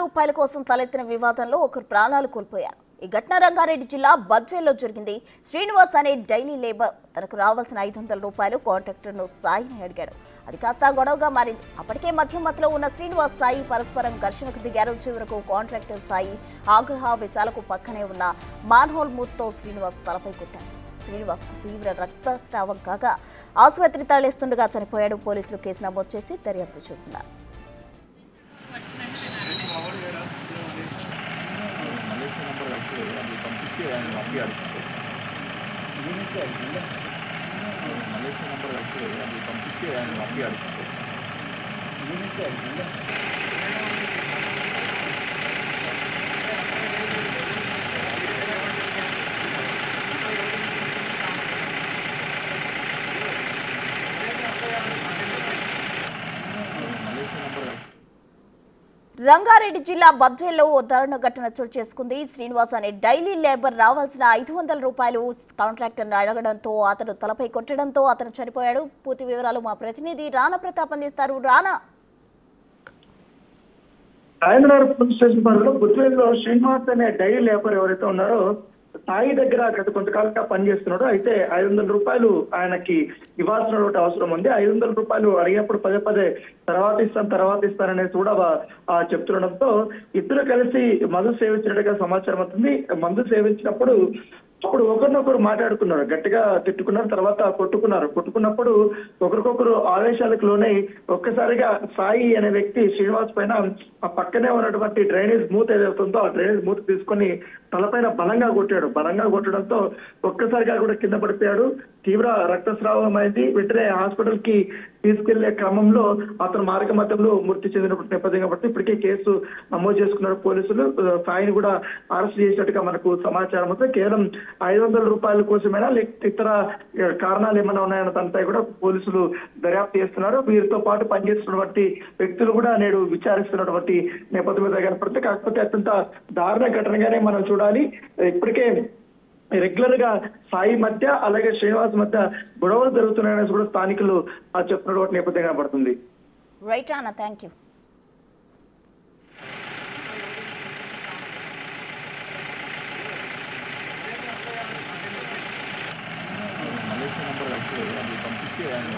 రూపాయల కోసం తలెత్తిన వివాదంలో ఒకరు ప్రాణాలు కోల్పోయారు. ఈ ఘటన రంగారెడ్డి జిల్లా బద్వేల్లో జరిగింది. శ్రీనివాస్ అనే డైలీ లేబర్ తనకు రావాల్సిన 500 రూపాయలు కాంట్రాక్టర్ను సాయిని అడిగాడు. అది కాస్త గొడవగా మారింది. అప్పటికే మధ్యమతిలో ఉన్న శ్రీనివాస్ సాయి పరస్పరం ఘర్షణకు దిగారు. చివరకు కాంట్రాక్టర్ సాయి ఆగ్రహావేశాలకు పక్కనే ఉన్న మాన్హోల్ మూత్తో శ్రీనివాస్ తలపై కొట్టాడు. శ్రీనివాస్ కు తీవ్ర రక్తస్రావం కాగా ఆసుపత్రి తరలిస్తుండగా చనిపోయాడు. పోలీసులు కేసు నమోదు చేసి దర్యాప్తు చేస్తున్నారు. రంగారెడ్డి జిల్లా బద్వేల్లో ఓ దారుణ ఘటన చోటు చేసుకుంది. శ్రీనివాస్ అనే డైలీ లేబర్ రావాల్సిన 500 రూపాయలు కాంట్రాక్టర్ను అడగడంతో అతను తలపై కొట్టడంతో అతను చనిపోయాడు. పూర్తి వివరాలు మా ప్రతినిధి రాణా ప్రతాప్ అందిస్తారు. రాణా, రాజేంద్రనగర్ పోలీస్ స్టేషన్ పరిధిలో బుద్వేల్లో శ్రీనివాస్ అనే డైలీ లేబర్ ఎవరైతే ఉన్నారో సాయి దగ్గర గత కొంతకాలంగా పనిచేస్తున్నాడు. అయితే 500 రూపాయలు ఆయనకి ఇవ్వాల్సిన అవసరం ఉంది. 500 రూపాయలు అడిగినప్పుడు పదే తర్వాత ఇస్తాననేసి కూడా చెప్తుండడంతో ఇద్దరు కలిసి మందు సేవించినట్టుగా సమాచారం అవుతుంది. మందు సేవించినప్పుడు ఒకరినొకరు మాట్లాడుకున్నారు, గట్టిగా తిట్టుకున్నారు, తర్వాత కొట్టుకున్నప్పుడు ఒకరికొకరు ఆవేశాలకు లోనై ఒక్కసారిగా సాయి అనే వ్యక్తి శ్రీనివాస్ పైన ఆ పక్కనే ఉన్నటువంటి డ్రైనేజ్ మూత ఏదవుతుందో ఆ డ్రైనేజ్ మూత తీసుకొని తలపైన బలంగా కొట్టడంతో ఒక్కసారిగా కూడా కింద పడిపోయాడు. తీవ్ర రక్తస్రావం అయింది. వెంటనే హాస్పిటల్ కి తీసుకెళ్లే క్రమంలో అతను మార్గ మధ్యంలో మృతి చెందినప్పుడు నేపథ్యం కాబట్టి ఇప్పటికే కేసు నమోదు చేసుకున్నారు పోలీసులు. సాయిని కూడా అరెస్ట్ చేసినట్టుగా మనకు సమాచారం ఉంది. కేవలం 500 రూపాయల కోసమైనా లేకపోతే ఇతర కారణాలు ఏమైనా ఉన్నాయన్న దానిపై కూడా పోలీసులు దర్యాప్తు చేస్తున్నారు. వీరితో పాటు పనిచేస్తున్నటువంటి వ్యక్తులు కూడా నేడు విచారిస్తున్నటువంటి నేపథ్యం మీద కనపడుతుంది. కాకపోతే అత్యంత దారుణ ఘటనగానే మనం చూడాలి. ఇప్పటికే రెగ్యులర్ గా సాయి మధ్య అలాగే శ్రీనివాస్ మధ్య గొడవలు జరుగుతున్నాయని కూడా స్థానికులు చెప్తున్నటువంటి నేపథ్యం కనబడుతుంది. Right Rana, thank you. Malaysia number పంపించి ఆయన